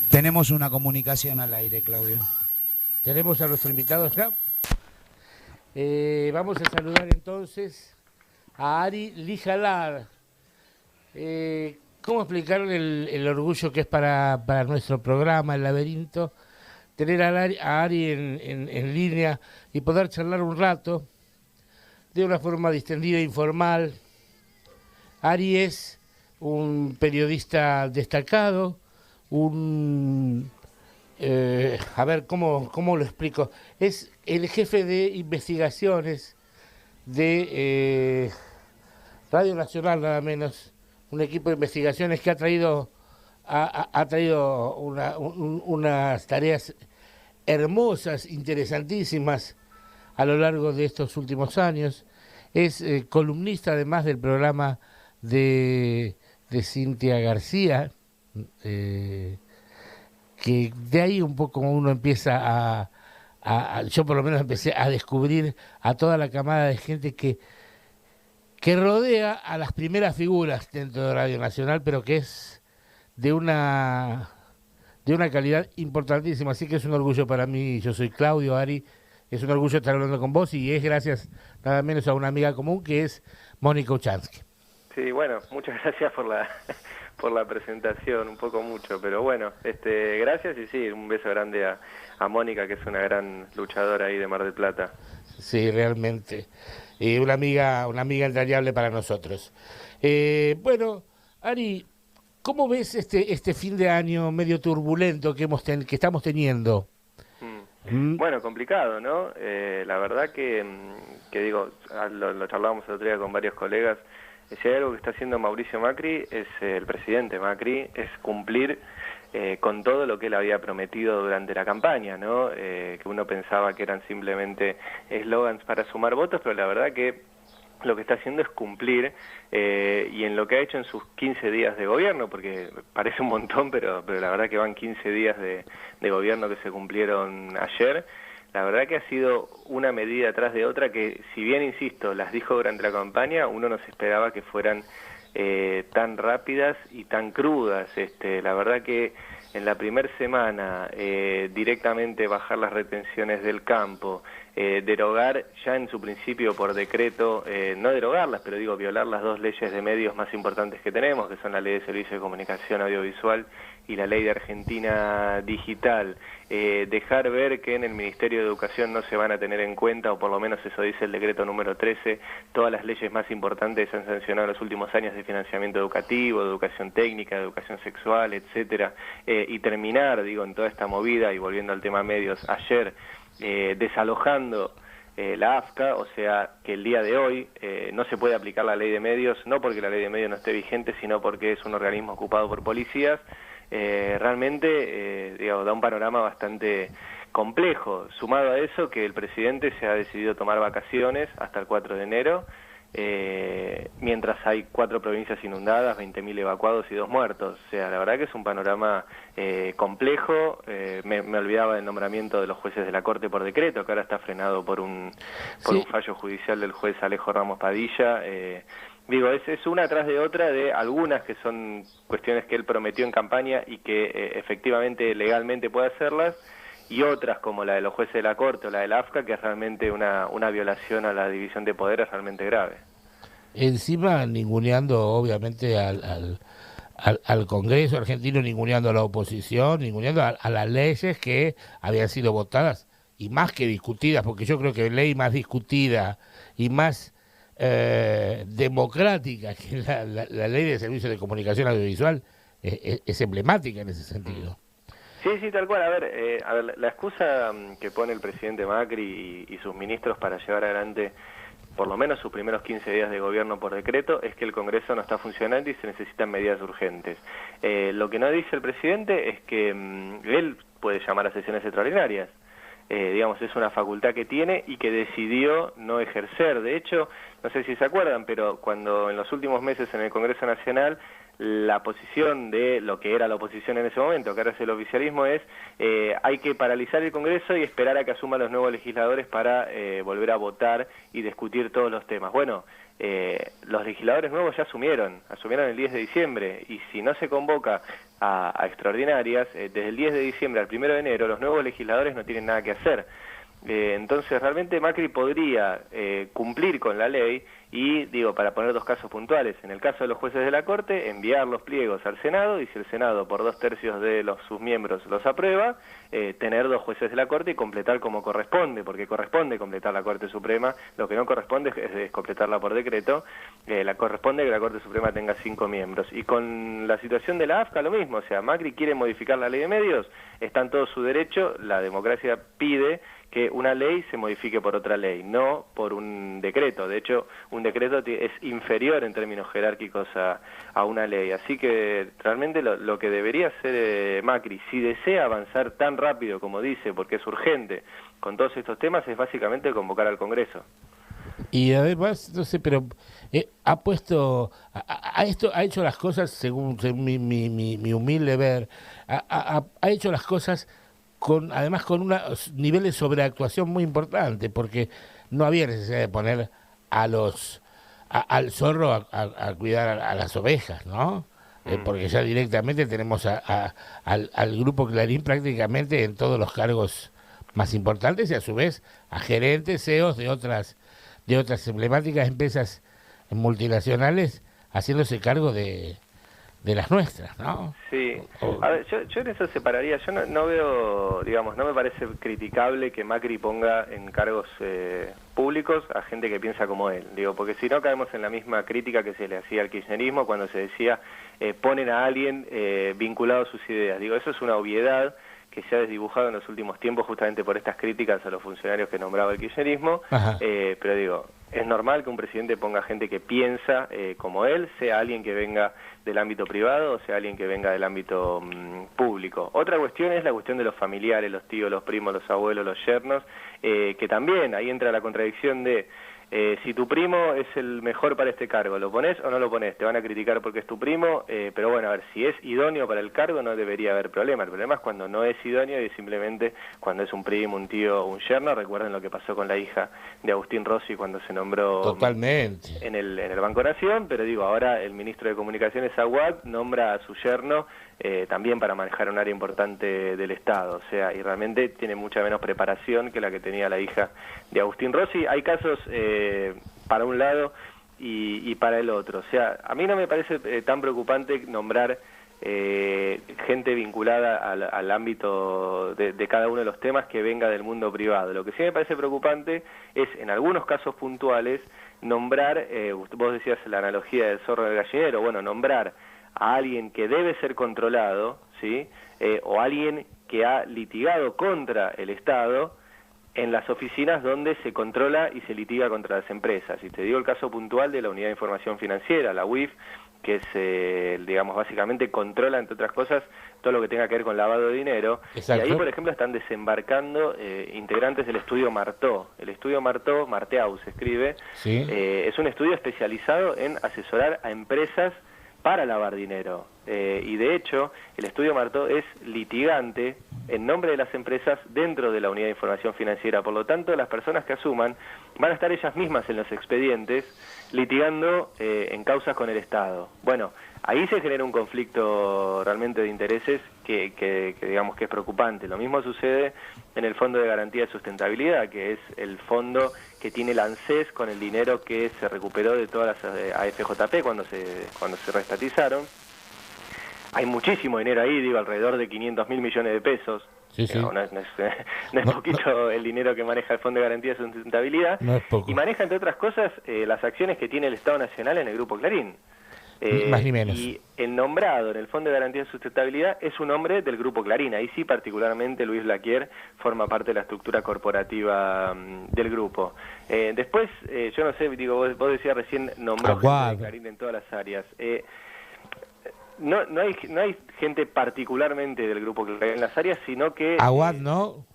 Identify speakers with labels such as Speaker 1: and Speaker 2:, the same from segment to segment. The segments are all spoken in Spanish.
Speaker 1: Tenemos una comunicación al aire, Claudio.
Speaker 2: Tenemos a nuestro invitado acá. Vamos a saludar entonces a Ari Lijalar. ¿Cómo explicar el orgullo que es para nuestro programa, El Laberinto, tener a Ari en línea y poder charlar un rato de una forma distendida e informal? Ari es un periodista destacado, a ver, ¿cómo lo explico? Es el jefe de investigaciones de Radio Nacional, nada menos, un equipo de investigaciones que ha traído unas tareas hermosas, interesantísimas a lo largo de estos últimos años. Es columnista además del programa de Cintia García, que de ahí un poco uno empieza yo por lo menos empecé a descubrir a toda la camada de gente que rodea a las primeras figuras dentro de Radio Nacional, pero que es de una calidad importantísima. Así que es un orgullo para mí. Yo soy Claudio, Ari, es un orgullo estar hablando con vos, y es gracias nada menos a una amiga común que es Mónica Uchansky.
Speaker 3: Sí, bueno, muchas gracias por la presentación, un poco mucho, pero bueno, gracias, y sí, un beso grande a Mónica, que es una gran luchadora ahí de Mar del Plata.
Speaker 2: Sí, realmente, una amiga entrañable para nosotros. Bueno, Ari, ¿cómo ves este fin de año medio turbulento que estamos teniendo?
Speaker 3: Bueno, complicado, ¿no? La verdad que digo, lo charlábamos el otro día con varios colegas. Si hay algo que está haciendo Mauricio Macri, el presidente Macri, es cumplir con todo lo que él había prometido durante la campaña, ¿no? Que uno pensaba que eran simplemente eslogans para sumar votos, pero la verdad que lo que está haciendo es cumplir, y en lo que ha hecho en sus 15 días de gobierno, porque parece un montón, pero la verdad que van 15 días de gobierno que se cumplieron ayer. La verdad que ha sido una medida tras de otra que, si bien, insisto, las dijo durante la campaña, uno no se esperaba que fueran tan rápidas y tan crudas. La verdad que en la primera semana directamente bajar las retenciones del campo, derogar ya en su principio por decreto, no derogarlas, pero digo violar las dos leyes de medios más importantes que tenemos, que son la Ley de Servicios de Comunicación Audiovisual y la Ley de Argentina Digital, dejar ver que en el Ministerio de Educación no se van a tener en cuenta, o por lo menos eso dice el decreto número 13, todas las leyes más importantes que se han sancionado en los últimos años de financiamiento educativo, de educación técnica, de educación sexual, etcétera, y terminar, digo, en toda esta movida, y volviendo al tema medios, ayer desalojando la AFCA, o sea que el día de hoy no se puede aplicar la ley de medios, no porque la ley de medios no esté vigente, sino porque es un organismo ocupado por policías. Realmente da un panorama bastante complejo, sumado a eso que el presidente se ha decidido tomar vacaciones hasta el 4 de enero, mientras hay 4 provincias inundadas, 20.000 evacuados y 2 muertos. O sea, la verdad que es un panorama complejo. Me olvidaba del nombramiento de los jueces de la Corte por decreto, que ahora está frenado por un fallo judicial del juez Alejo Ramos Padilla. Digo, es una tras de otra de algunas que son cuestiones que él prometió en campaña y que efectivamente legalmente puede hacerlas, y otras como la de los jueces de la Corte o la de la AFCA, que es realmente una violación a la división de poderes realmente grave.
Speaker 2: Encima ninguneando obviamente al Congreso argentino, ninguneando a la oposición, ninguneando a las leyes que habían sido votadas y más que discutidas, porque yo creo que ley más discutida y más democrática que la ley de servicios de comunicación audiovisual es emblemática en ese sentido.
Speaker 3: Sí, tal cual. A ver, la excusa que pone el presidente Macri y sus ministros para llevar adelante por lo menos sus primeros 15 días de gobierno por decreto es que el Congreso no está funcionando y se necesitan medidas urgentes. Lo que no dice el presidente es que él puede llamar a sesiones extraordinarias. Digamos, es una facultad que tiene y que decidió no ejercer. De hecho, no sé si se acuerdan, pero cuando en los últimos meses en el Congreso Nacional la posición de lo que era la oposición en ese momento, que ahora es el oficialismo, es hay que paralizar el Congreso y esperar a que asuman los nuevos legisladores para volver a votar y discutir todos los temas. Bueno, los legisladores nuevos ya asumieron el 10 de diciembre, y si no se convoca a extraordinarias, desde el 10 de diciembre al 1 de enero, los nuevos legisladores no tienen nada que hacer. Entonces realmente Macri podría cumplir con la ley y, para poner dos casos puntuales, en el caso de los jueces de la Corte, enviar los pliegos al Senado, y si el Senado por 2/3 de sus miembros los aprueba, tener 2 jueces de la Corte y completar como corresponde, porque corresponde completar la Corte Suprema. Lo que no corresponde es completarla por decreto. Corresponde que la Corte Suprema tenga 5 miembros. Y con la situación de la AFCA lo mismo, o sea, Macri quiere modificar la ley de medios, está en todo su derecho, la democracia pide que una ley se modifique por otra ley, no por un decreto. De hecho, un decreto es inferior en términos jerárquicos a una ley. Así que realmente lo que debería hacer Macri, si desea avanzar tan rápido como dice, porque es urgente, con todos estos temas, es básicamente convocar al Congreso.
Speaker 2: Y además, no sé, pero ha puesto, ha hecho las cosas, según mi humilde ver, ha hecho las cosas además con unos niveles de sobreactuación muy importantes, porque no había necesidad de poner al zorro a cuidar a las ovejas, ¿no? Porque ya directamente tenemos al grupo Clarín prácticamente en todos los cargos más importantes, y a su vez a gerentes, CEOs de otras emblemáticas empresas multinacionales haciéndose cargo de las nuestras, ¿no?
Speaker 3: Sí. A ver, yo en eso separaría. Yo no veo, no me parece criticable que Macri ponga en cargos públicos a gente que piensa como él. Porque si no caemos en la misma crítica que se le hacía al kirchnerismo cuando se decía ponen a alguien vinculado a sus ideas. Eso es una obviedad que se ha desdibujado en los últimos tiempos justamente por estas críticas a los funcionarios que nombraba el kirchnerismo, pero es normal que un presidente ponga gente que piensa como él, sea alguien que venga del ámbito privado o sea alguien que venga del ámbito público. Otra cuestión es la cuestión de los familiares, los tíos, los primos, los abuelos, los yernos, que también ahí entra la contradicción de si tu primo es el mejor para este cargo, ¿lo pones o no lo pones? Te van a criticar porque es tu primo, pero bueno, a ver, si es idóneo para el cargo no debería haber problema. El problema es cuando no es idóneo y simplemente cuando es un primo, un tío o un yerno. Recuerden lo que pasó con la hija de Agustín Rossi cuando se nombró
Speaker 2: totalmente
Speaker 3: en el Banco Nación, pero ahora el ministro de Comunicaciones, Aguad, nombra a su yerno también para manejar un área importante del Estado, o sea, y realmente tiene mucha menos preparación que la que tenía la hija de Agustín Rossi. Hay casos para un lado y para el otro, o sea, a mí no me parece tan preocupante nombrar gente vinculada al ámbito de cada uno de los temas que venga del mundo privado. Lo que sí me parece preocupante es, en algunos casos puntuales, nombrar, vos decías la analogía del zorro del gallinero, bueno, nombrar a alguien que debe ser controlado, ¿sí? O alguien que ha litigado contra el Estado en las oficinas donde se controla y se litiga contra las empresas. Y te digo el caso puntual de la Unidad de Información Financiera, la UIF, que es, básicamente controla, entre otras cosas, todo lo que tenga que ver con lavado de dinero. Exacto. Y ahí, por ejemplo, están desembarcando integrantes del estudio Martó. El estudio Martó, Marteau se escribe, ¿sí? Es un estudio especializado en asesorar a empresas para lavar dinero. Y de hecho, el estudio Martó es litigante en nombre de las empresas dentro de la Unidad de Información Financiera. Por lo tanto, las personas que asuman van a estar ellas mismas en los expedientes litigando en causas con el Estado. Bueno, ahí se genera un conflicto realmente de intereses que digamos que es preocupante. Lo mismo sucede en el Fondo de Garantía de Sustentabilidad, que es el fondo que tiene el ANSES con el dinero que se recuperó de todas las AFJP cuando se restatizaron. Hay muchísimo dinero ahí, alrededor de 500.000 millones de pesos. Sí, sí. No es poquito el dinero que maneja el Fondo de Garantía de Sustentabilidad.
Speaker 2: No es poco.
Speaker 3: Y maneja, entre otras cosas, las acciones que tiene el Estado Nacional en el Grupo Clarín.
Speaker 2: Más ni menos.
Speaker 3: Y el nombrado en el Fondo de Garantía de Sustentabilidad es un hombre del Grupo Clarín. Ahí sí, particularmente, Luis Blaquier forma parte de la estructura corporativa del grupo. Después, yo no sé, vos decías recién, nombró gente de Clarín en todas las áreas. No hay gente particularmente del grupo Clarín en las áreas, sino que...
Speaker 2: Aguad, ¿no?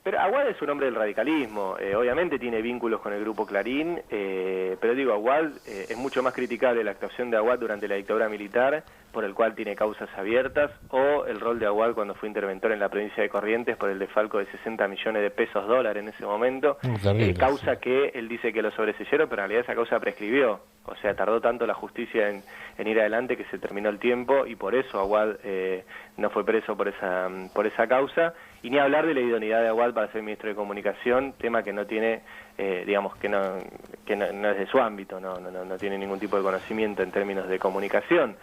Speaker 3: Pero Aguad es un hombre del radicalismo, obviamente tiene vínculos con el grupo Clarín, pero digo, Aguad es mucho más criticable la actuación de Aguad durante la dictadura militar, por el cual tiene causas abiertas, o el rol de Aguad cuando fue interventor en la provincia de Corrientes por el desfalco de 60 millones de pesos dólares en ese momento, causa que él dice que lo sobreseyeron, pero en realidad esa causa prescribió, o sea, tardó tanto la justicia en ir adelante que se terminó el tiempo, y por eso Aguad no fue preso por esa causa, y ni hablar de la idoneidad de Aguad para ser ministro de Comunicación, tema que no tiene, digamos, que no es de su ámbito, no tiene ningún tipo de conocimiento en términos de comunicación.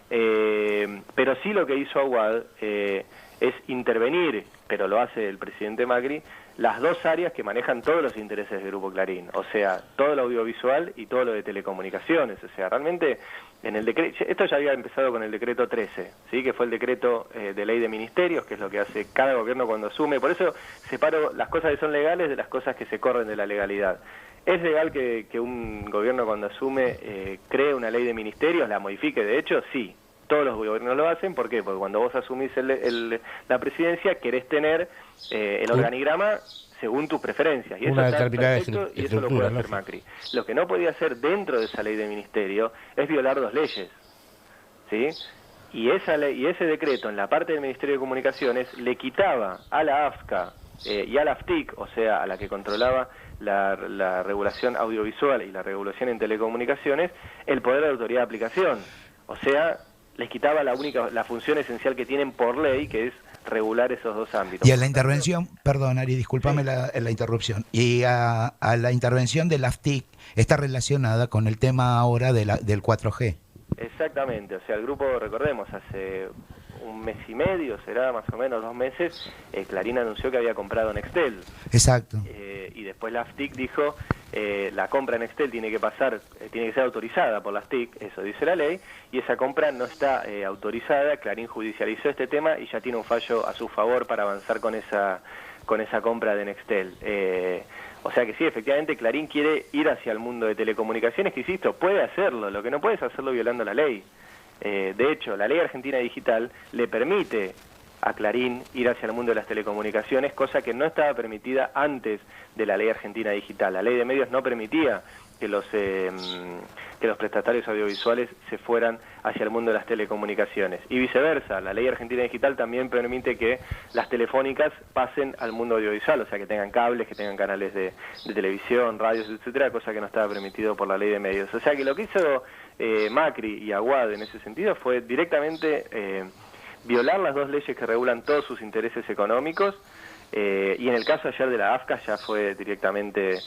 Speaker 3: Pero sí lo que hizo Aguad es intervenir, pero lo hace el presidente Macri, las dos áreas que manejan todos los intereses del Grupo Clarín, o sea, todo lo audiovisual y todo lo de telecomunicaciones. O sea, realmente en el decreto, esto ya había empezado con el decreto 13, ¿sí? Que fue el decreto de ley de ministerios, que es lo que hace cada gobierno cuando asume. Por eso separo las cosas que son legales de las cosas que se corren de la legalidad. ¿Es legal que un gobierno cuando asume cree una ley de ministerios, la modifique? De hecho, sí. Todos los gobiernos lo hacen. ¿Por qué? Porque cuando vos asumís la presidencia, querés tener el organigrama según tus preferencias. Y eso está perfecto, y eso lo puede hacer Macri. Lo que no podía hacer dentro de esa ley de ministerio es violar dos leyes, ¿sí? Y esa ley, y ese decreto en la parte del Ministerio de Comunicaciones le quitaba a la AFSCA y a la AFTIC, o sea, a la que controlaba la regulación audiovisual y la regulación en telecomunicaciones, el poder de autoridad de aplicación. O sea, les quitaba la función esencial que tienen por ley, que es regular esos dos ámbitos.
Speaker 1: Y a la intervención, perdón Ari, discúlpame la interrupción, y a la intervención de la AFTIC está relacionada con el tema ahora del 4G.
Speaker 3: Exactamente, o sea, el grupo, recordemos, hace un mes y medio, será más o menos 2 meses, Clarín anunció que había comprado Nextel.
Speaker 1: Exacto.
Speaker 3: Y después la AFTIC dijo, la compra en Nextel tiene que ser autorizada por la AFTIC, eso dice la ley, y esa compra no está autorizada. Clarín judicializó este tema y ya tiene un fallo a su favor para avanzar con esa compra de Nextel. O sea que sí, efectivamente Clarín quiere ir hacia el mundo de telecomunicaciones, que insisto, puede hacerlo, lo que no puede es hacerlo violando la ley. De hecho, la ley argentina digital le permite a Clarín ir hacia el mundo de las telecomunicaciones, cosa que no estaba permitida antes de la ley argentina digital. La ley de medios no permitía que los prestatarios audiovisuales se fueran hacia el mundo de las telecomunicaciones. Y viceversa, la ley argentina digital también permite que las telefónicas pasen al mundo audiovisual, o sea, que tengan cables, que tengan canales de televisión, radios, etcétera, cosa que no estaba permitido por la ley de medios. O sea, que lo que hizo Macri y Aguad en ese sentido fue directamente violar las dos leyes que regulan todos sus intereses económicos. Y en el caso ayer de la AFCA ya fue directamente,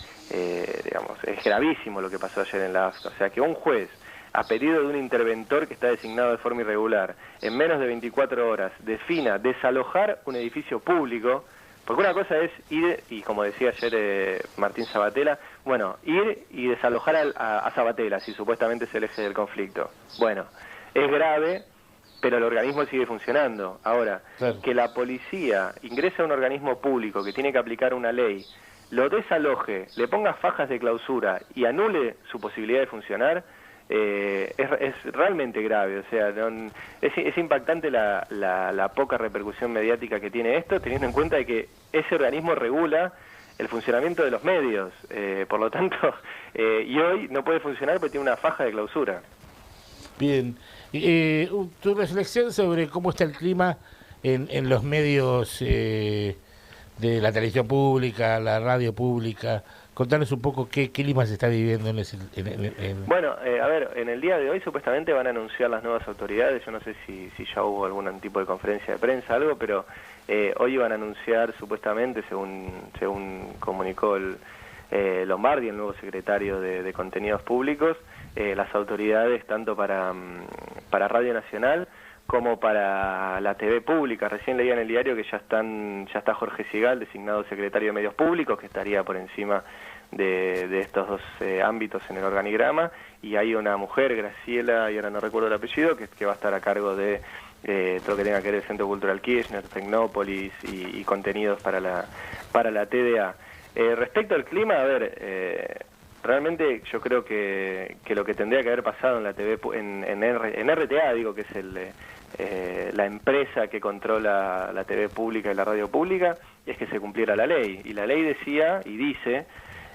Speaker 3: digamos, es gravísimo lo que pasó ayer en la AFCA. O sea, que un juez, a pedido de un interventor que está designado de forma irregular, en menos de 24 horas, defina desalojar un edificio público, porque una cosa es ir, y como decía ayer Martín Sabatella, bueno, ir y desalojar a Sabatella, si supuestamente es el eje del conflicto. Bueno, es grave, pero el organismo sigue funcionando. Ahora, claro, que la policía ingrese a un organismo público que tiene que aplicar una ley, lo desaloje, le ponga fajas de clausura y anule su posibilidad de funcionar, es realmente grave. O sea, es impactante la poca repercusión mediática que tiene esto, teniendo en cuenta de que ese organismo regula el funcionamiento de los medios. Por lo tanto, y hoy no puede funcionar porque tiene una faja de clausura.
Speaker 2: Bien. Tu reflexión sobre cómo está el clima en los medios de la televisión pública, la radio pública. Contanos un poco qué clima se está viviendo en ese...
Speaker 3: Bueno, a ver, en el día de hoy supuestamente van a anunciar las nuevas autoridades. Yo no sé si ya hubo algún tipo de conferencia de prensa, algo, pero hoy van a anunciar supuestamente, según comunicó Lombardi, el nuevo secretario de Contenidos Públicos, las autoridades tanto para Radio Nacional como para la TV pública. Recién leía en el diario que ya está Jorge Sigal, designado secretario de Medios Públicos, que estaría por encima de estos dos ámbitos en el organigrama, y hay una mujer, Graciela, y ahora no recuerdo el apellido, que va a estar a cargo de todo lo que tenga que ver el Centro Cultural Kirchner, Tecnópolis y contenidos para la TDA. Respecto al clima, a ver, realmente yo creo que lo que tendría que haber pasado en la TV, en RTA, digo, que es la empresa que controla la TV pública y la radio pública, es que se cumpliera la ley. Y la ley decía y dice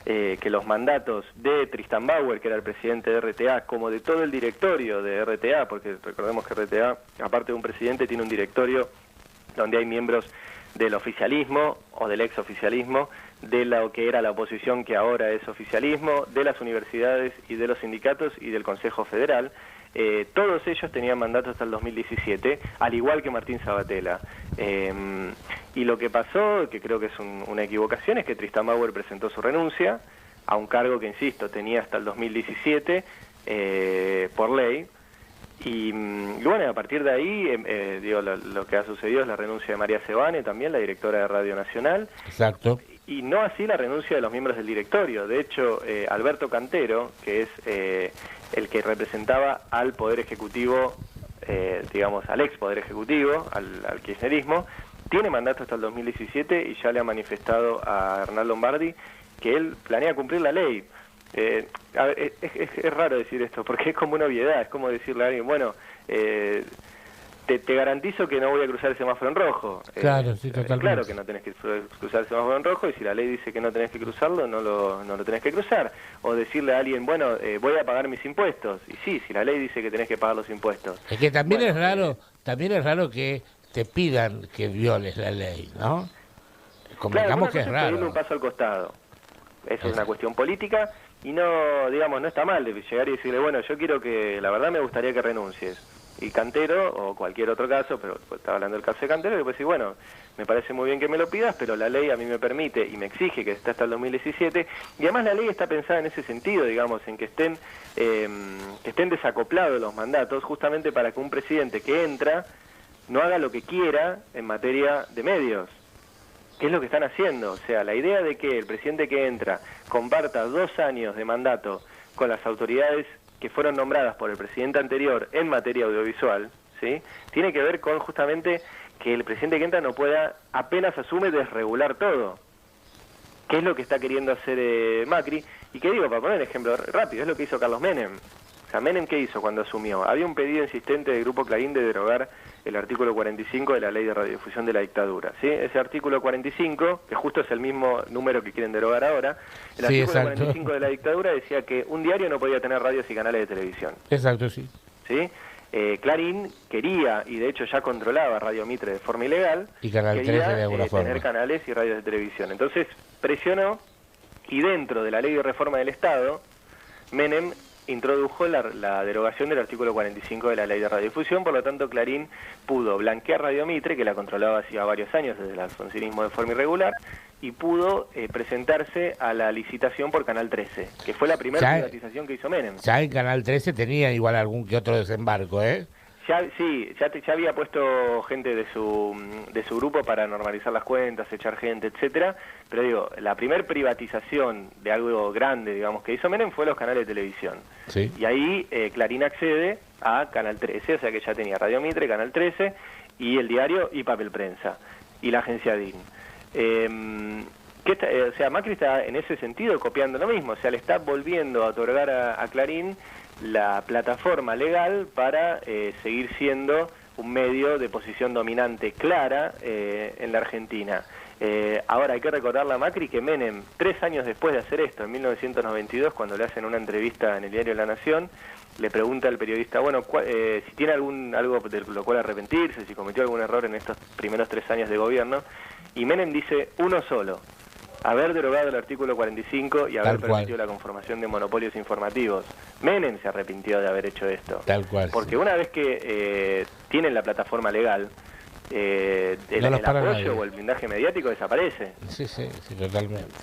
Speaker 3: que los mandatos de Tristan Bauer, que era el presidente de RTA, como de todo el directorio de RTA, porque recordemos que RTA, aparte de un presidente, tiene un directorio donde hay miembros del oficialismo o del exoficialismo, de lo que era la oposición que ahora es oficialismo, de las universidades y de los sindicatos y del Consejo Federal. Todos ellos tenían mandato hasta el 2017, al igual que Martín Sabatella. Y lo que pasó, que creo que es una equivocación, es que Tristan Bauer presentó su renuncia a un cargo que, insisto, tenía hasta el 2017 por ley. Y bueno, a partir de ahí, lo que ha sucedido es la renuncia de María Sebane, también la directora de Radio Nacional.
Speaker 2: Exacto.
Speaker 3: Y no así la renuncia de los miembros del directorio. De hecho, Alberto Cantero, que es el que representaba al Poder Ejecutivo, digamos, al ex Poder Ejecutivo, al kirchnerismo, tiene mandato hasta el 2017 y ya le ha manifestado a Hernán Lombardi que él planea cumplir la ley. A ver, es raro decir esto, porque es como una obviedad, es como decirle a alguien, bueno, te garantizo que no voy a cruzar el semáforo en rojo.
Speaker 2: Claro, sí, totalmente.
Speaker 3: Claro que no tenés que cruzar el semáforo en rojo, y si la ley dice que no tenés que cruzarlo, no lo tenés que cruzar. O decirle a alguien, bueno, voy a pagar mis impuestos. Y sí, si la ley dice que tenés que pagar los impuestos.
Speaker 2: Es que también es raro que te pidan que violes la ley, ¿no? Convengamos que es raro.
Speaker 3: Pedirle un paso al costado. Eso es una cuestión política. Y no, digamos, no está mal de llegar y decirle, bueno, yo quiero que, la verdad me gustaría que renuncies. Y Cantero, o cualquier otro caso, pero estaba hablando del caso de Cantero, y después decir, bueno, me parece muy bien que me lo pidas, pero la ley a mí me permite y me exige que esté hasta el 2017, y además la ley está pensada en ese sentido, digamos, en que estén desacoplados los mandatos, justamente para que un presidente que entra no haga lo que quiera en materia de medios. ¿Qué es lo que están haciendo? O sea, la idea de que el presidente que entra comparta 2 años de mandato con las autoridades que fueron nombradas por el presidente anterior en materia audiovisual, ¿sí?, tiene que ver con justamente que el presidente que entra no pueda, apenas asume, desregular todo. ¿Qué es lo que está queriendo hacer Macri? Y que digo, para poner un ejemplo rápido, es lo que hizo Carlos Menem. O sea, Menem, ¿qué hizo cuando asumió? Había un pedido insistente del Grupo Clarín de derogar el artículo 45 de la Ley de Radiodifusión de la Dictadura, ¿sí? Ese artículo 45, que justo es el mismo número que quieren derogar ahora, el artículo 45 de la Dictadura decía que un diario no podía tener radios y canales de televisión.
Speaker 2: Exacto, sí.
Speaker 3: ¿Sí? Clarín quería, y de hecho ya controlaba Radio Mitre de forma ilegal,
Speaker 2: y Canal 13 de alguna forma,
Speaker 3: tener canales y radios de televisión. Entonces presionó, y dentro de la Ley de Reforma del Estado, Menem introdujo la derogación del artículo 45 de la Ley de Radiodifusión. Por lo tanto, Clarín pudo blanquear Radio Mitre, que la controlaba hacía varios años desde el alfonsinismo de forma irregular, y pudo presentarse a la licitación por Canal 13, que fue la primera privatización que hizo Menem.
Speaker 2: Ya en Canal 13 tenía igual algún que otro desembarco, ¿eh?
Speaker 3: Ya había puesto gente de su grupo para normalizar las cuentas, echar gente, etcétera. Pero digo, la primer privatización de algo grande, digamos, que hizo Menem fue los canales de televisión.
Speaker 2: Sí.
Speaker 3: Y ahí Clarín accede a Canal 13, o sea que ya tenía Radio Mitre, Canal 13, y el diario y Papel Prensa, y la agencia DIN. O sea, Macri está en ese sentido copiando lo mismo, o sea, le está volviendo a otorgar a Clarín la plataforma legal para seguir siendo un medio de posición dominante clara en la Argentina. Ahora hay que recordarle a Macri que Menem, 3 años después de hacer esto, en 1992, cuando le hacen una entrevista en el diario La Nación, le pregunta al periodista, bueno, si tiene algo de lo cual arrepentirse, si cometió algún error en estos primeros 3 años de gobierno, y Menem dice uno solo: haber derogado el artículo 45 y haber permitido la conformación de monopolios informativos. Menem se arrepintió de haber hecho esto.
Speaker 2: Tal cual.
Speaker 3: Porque una vez que tienen la plataforma legal, el apoyo o el blindaje mediático desaparece.
Speaker 2: Sí, totalmente.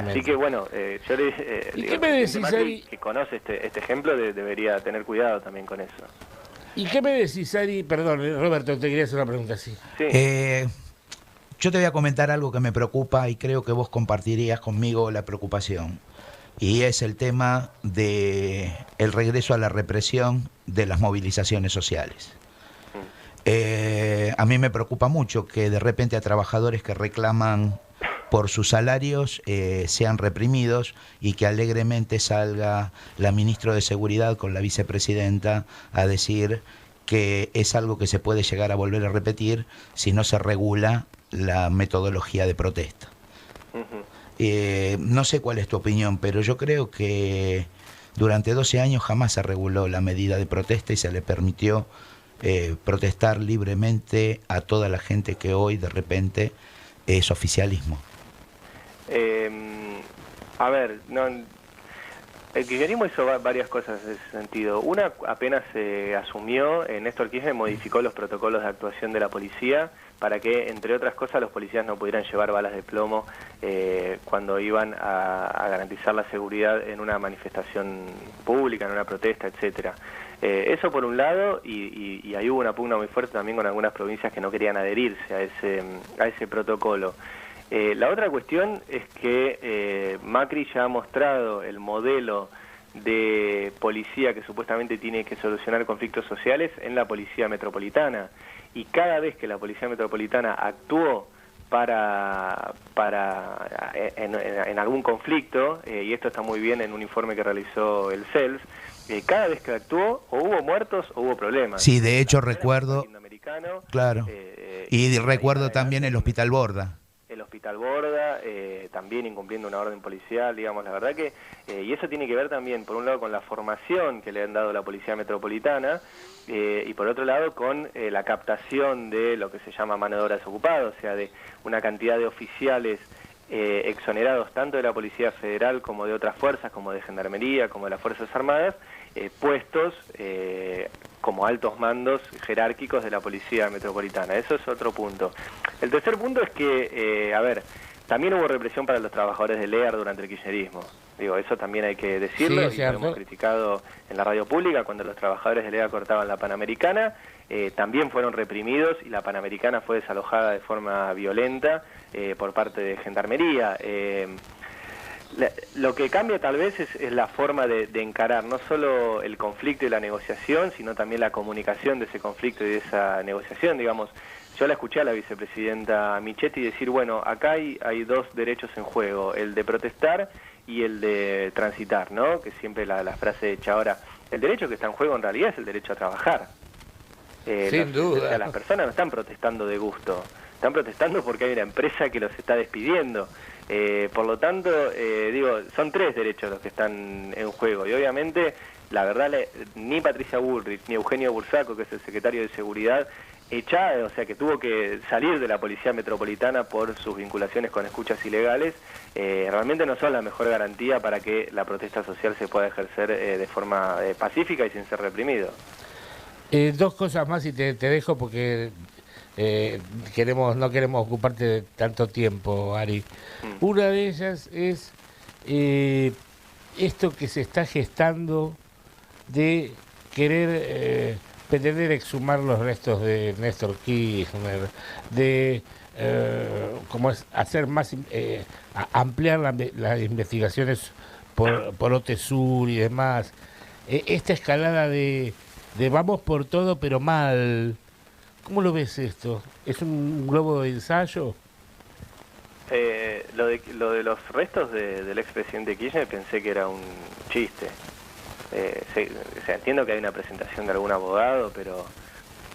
Speaker 3: Así que bueno, yo le
Speaker 2: ¿Y qué me decís, Ari?
Speaker 3: Que conoce este ejemplo debería tener cuidado también con eso.
Speaker 2: ¿Y qué me decís, Ari? Perdón, Roberto, te quería hacer una pregunta así.
Speaker 3: Sí.
Speaker 1: Yo te voy a comentar algo que me preocupa y creo que vos compartirías conmigo la preocupación. Y es el tema de el regreso a la represión de las movilizaciones sociales. A mí me preocupa mucho que de repente a trabajadores que reclaman por sus salarios sean reprimidos y que alegremente salga la ministra de Seguridad con la vicepresidenta a decir que es algo que se puede llegar a volver a repetir si no se regula la metodología de protesta. No sé cuál es tu opinión, pero yo creo que durante 12 años jamás se reguló la medida de protesta y se le permitió protestar libremente a toda la gente que hoy de repente es oficialismo.
Speaker 3: A ver, no, el kirchnerismo hizo varias cosas en ese sentido. Una, apenas se asumió, Néstor Kirchner modificó los protocolos de actuación de la policía para que, entre otras cosas, los policías no pudieran llevar balas de plomo cuando iban a garantizar la seguridad en una manifestación pública, en una protesta, etcétera. Eso por un lado, y ahí hubo una pugna muy fuerte también con algunas provincias que no querían adherirse a ese protocolo. La otra cuestión es que Macri ya ha mostrado el modelo de policía que supuestamente tiene que solucionar conflictos sociales en la policía metropolitana, y cada vez que la policía metropolitana actuó en algún conflicto, y esto está muy bien en un informe que realizó el CELS, cada vez que actuó o hubo muertos o hubo problemas.
Speaker 1: Sí, de hecho recuerdo, claro, y recuerdo también el Hospital Borda.
Speaker 3: El Hospital Borda, también incumpliendo una orden policial, digamos, la verdad que, y eso tiene que ver también, por un lado, con la formación que le han dado la Policía Metropolitana, y por otro lado, con la captación de lo que se llama mano de obra desocupada, o sea, de una cantidad de oficiales exonerados tanto de la Policía Federal como de otras fuerzas, como de Gendarmería, como de las Fuerzas Armadas, puestos como altos mandos jerárquicos de la Policía Metropolitana. Eso es otro punto. El tercer punto es que, también hubo represión para los trabajadores del EAR durante el kirchnerismo. Digo, eso también hay que decirlo,
Speaker 2: sí,
Speaker 3: y lo hemos criticado en la radio pública cuando los trabajadores del EAR cortaban la Panamericana, también fueron reprimidos y la Panamericana fue desalojada de forma violenta por parte de Gendarmería. Lo que cambia tal vez es la forma de encarar no solo el conflicto y la negociación, sino también la comunicación de ese conflicto y de esa negociación. Digamos, yo la escuché a la vicepresidenta Michetti decir, bueno, acá hay dos derechos en juego, el de protestar y el de transitar, ¿no? Que siempre la frase hecha. Ahora, el derecho que está en juego en realidad es el derecho a trabajar.
Speaker 2: Sin duda.
Speaker 3: Las personas no están protestando de gusto, están protestando porque hay una empresa que los está despidiendo. Por lo tanto, son tres derechos los que están en juego, y obviamente, la verdad, ni Patricia Bullrich ni Eugenio Bursaco, que es el secretario de Seguridad, o sea, que tuvo que salir de la Policía Metropolitana por sus vinculaciones con escuchas ilegales, realmente no son la mejor garantía para que la protesta social se pueda ejercer de forma pacífica y sin ser reprimido.
Speaker 2: Dos cosas más y te dejo porque no queremos ocuparte de tanto tiempo, Ari. Una de ellas es esto que se está gestando de querer pretender exhumar los restos de Néstor Kirchner, de hacer más, ampliar las investigaciones por OTESUR y demás. Esta escalada de vamos por todo pero mal. ¿Cómo lo ves esto? ¿Es un globo de ensayo?
Speaker 3: Lo de los restos del expresidente Kirchner pensé que era un chiste. Entiendo que hay una presentación de algún abogado, pero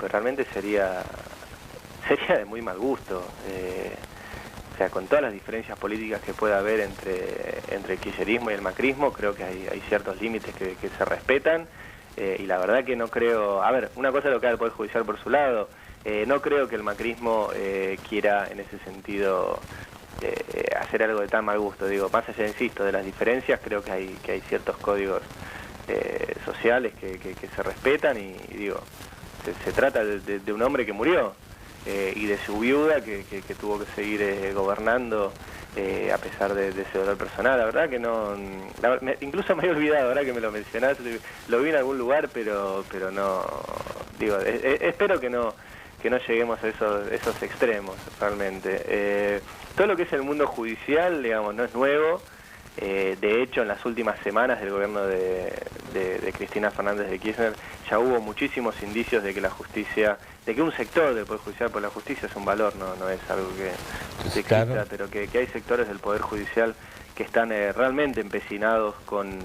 Speaker 3: realmente sería de muy mal gusto. O sea, con todas las diferencias políticas que pueda haber entre el kirchnerismo y el macrismo, creo que hay ciertos límites que se respetan. Y la verdad que no creo... A ver, una cosa es lo que haga el Poder Judicial por su lado. No creo que el macrismo quiera, en ese sentido, hacer algo de tan mal gusto. Digo, más allá, insisto, de las diferencias, creo que hay ciertos códigos sociales que se respetan, y digo, se trata de un hombre que murió, y de su viuda que tuvo que seguir gobernando a pesar de ese dolor personal. La verdad que no... incluso me he olvidado, ahora que me lo mencionás, lo vi en algún lugar, pero no... Digo, espero que no lleguemos a esos extremos, realmente. Todo lo que es el mundo judicial, digamos, no es nuevo. De hecho, en las últimas semanas del gobierno de Cristina Fernández de Kirchner ya hubo muchísimos indicios de que la justicia, de que un sector del Poder Judicial, por la justicia es un valor, no es algo que se exista, pero que hay sectores del Poder Judicial que están realmente empecinados con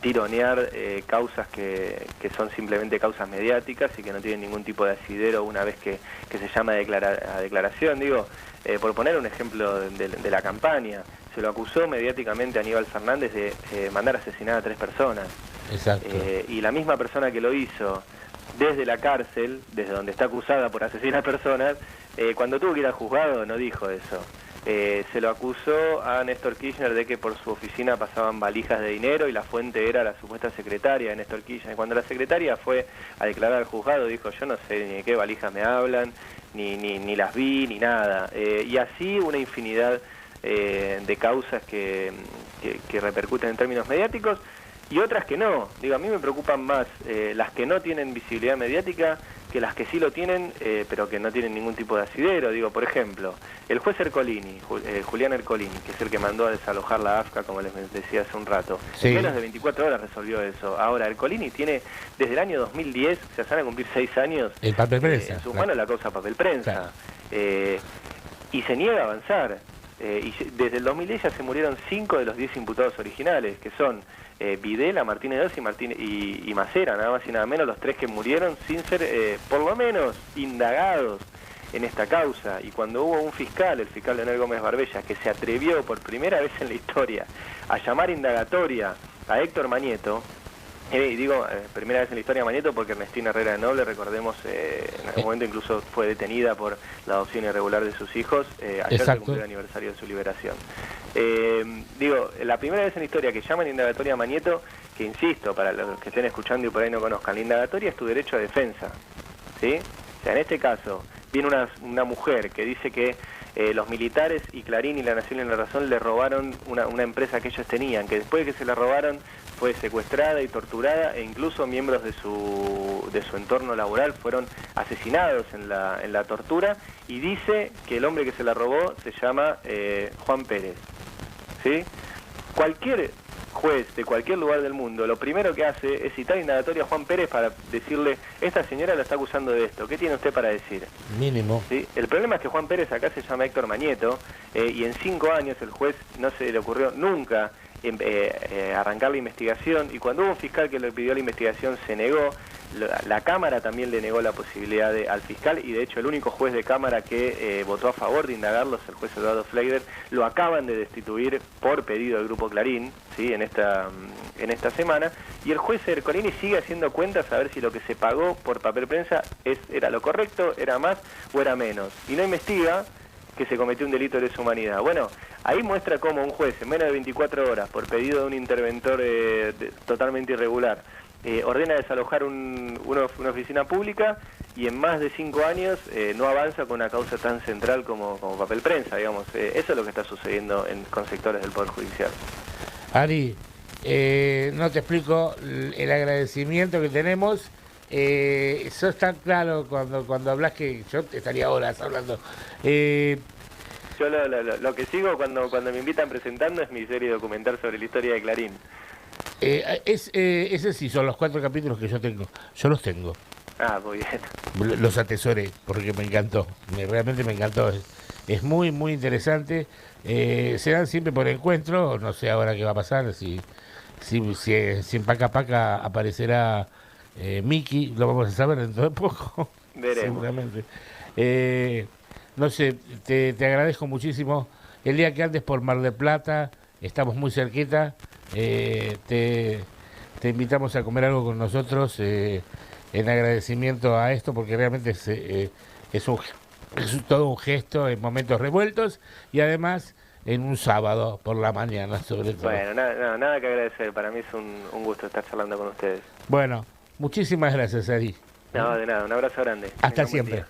Speaker 3: tironear causas que son simplemente causas mediáticas y que no tienen ningún tipo de asidero una vez que se llama a declaración. Digo, por poner un ejemplo de la campaña, se lo acusó mediáticamente a Aníbal Fernández de mandar a asesinar a 3 personas.
Speaker 2: Exacto.
Speaker 3: Y la misma persona que lo hizo desde la cárcel, desde donde está acusada por asesinar personas, cuando tuvo que ir al juzgado no dijo eso. Se lo acusó a Néstor Kirchner de que por su oficina pasaban valijas de dinero y la fuente era la supuesta secretaria de Néstor Kirchner. Cuando la secretaria fue a declarar al juzgado dijo: yo no sé ni de qué valijas me hablan, ni las vi, ni nada. Y así una infinidad de causas que repercuten en términos mediáticos y otras que no. Digo, a mí me preocupan más las que no tienen visibilidad mediática que las que sí lo tienen, pero que no tienen ningún tipo de asidero. Digo, por ejemplo, el juez Ercolini, Julián Ercolini, que es el que mandó a desalojar la AFCA, como les decía hace un rato,
Speaker 2: sí,
Speaker 3: en menos de 24 horas resolvió eso. Ahora, Ercolini tiene, desde el año 2010, se van a cumplir 6 años,
Speaker 2: el papel prensa,
Speaker 3: en sus manos la causa papel prensa, y se niega a avanzar. Y desde el 2010 ya se murieron 5 de los 10 imputados originales, que son Videla, Martínez Dos y Macera, nada más y nada menos, los 3 que murieron sin ser, por lo menos, indagados en esta causa. Y cuando hubo un fiscal, el fiscal Leonel Gómez Barbella, que se atrevió por primera vez en la historia a llamar indagatoria a Héctor Mañeto, y digo primera vez en la historia Mañeto porque Ernestina Herrera de Noble, recordemos, en algún momento incluso fue detenida por la adopción irregular de sus hijos, ayer se cumplió el aniversario de su liberación. Digo, la primera vez en la historia que llaman indagatoria a Mañeto, que insisto, para los que estén escuchando y por ahí no conozcan, la indagatoria es tu derecho a defensa, ¿sí? O sea, en este caso, viene una mujer que dice que los militares y Clarín y La Nación y La Razón le robaron una empresa que ellos tenían, que después de que se la robaron fue secuestrada y torturada, e incluso miembros de su entorno laboral fueron asesinados en la tortura, y dice que el hombre que se la robó se llama Juan Pérez, ¿sí? Cualquier juez de cualquier lugar del mundo lo primero que hace es citar indagatoria a Juan Pérez para decirle: esta señora la está acusando de esto, ¿qué tiene usted para decir?
Speaker 2: Mínimo.
Speaker 3: ¿Sí? El problema es que Juan Pérez acá se llama Héctor Mañeto, y en 5 años el juez no se le ocurrió nunca arrancar la investigación, y cuando hubo un fiscal que le pidió la investigación se negó. La Cámara también le negó la posibilidad al fiscal, y de hecho el único juez de Cámara que votó a favor de indagarlos, el juez Eduardo Fleider, lo acaban de destituir por pedido del Grupo Clarín, ¿sí? en esta semana, y el juez Ercolini sigue haciendo cuentas a ver si lo que se pagó por papel prensa era lo correcto, era más o era menos, y no investiga que se cometió un delito de lesa humanidad. Bueno, ahí muestra cómo un juez en menos de 24 horas, por pedido de un interventor totalmente irregular, ordena desalojar una oficina pública, y en más de 5 años no avanza con una causa tan central como papel prensa, digamos. Eso es lo que está sucediendo con sectores del Poder Judicial.
Speaker 2: Ari, no te explico el agradecimiento que tenemos. Eso está claro cuando hablas, que yo estaría horas hablando.
Speaker 3: Yo lo que sigo cuando me invitan presentando es mi serie documental sobre la historia de Clarín.
Speaker 2: Ese sí, son los 4 capítulos que yo tengo. Yo los tengo.
Speaker 3: Ah, muy bien.
Speaker 2: Los atesoré porque me encantó. Realmente me encantó. Es muy, muy interesante. Se dan siempre por encuentro. No sé ahora qué va a pasar. Si en Paca Paca aparecerá Miki, lo vamos a saber dentro de poco.
Speaker 3: Veremos.
Speaker 2: Seguramente. No sé, te agradezco muchísimo. El día que andes por Mar del Plata, estamos muy cerquita. Te invitamos a comer algo con nosotros en agradecimiento a esto, porque realmente es todo un gesto en momentos revueltos, y además en un sábado por la mañana, sobre todo.
Speaker 3: Bueno, nada que agradecer. Para mí es un gusto estar charlando con ustedes.
Speaker 2: Bueno, muchísimas gracias, Ari.
Speaker 3: No, de nada, un abrazo grande.
Speaker 2: Hasta siempre.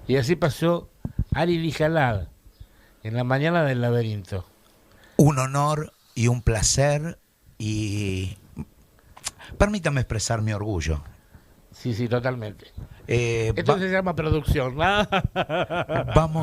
Speaker 2: Y así pasó Ari Lijalad en la mañana del laberinto.
Speaker 1: Un honor y un placer, y permítame expresar mi orgullo.
Speaker 2: Sí, totalmente. Esto se llama producción.
Speaker 1: Vamos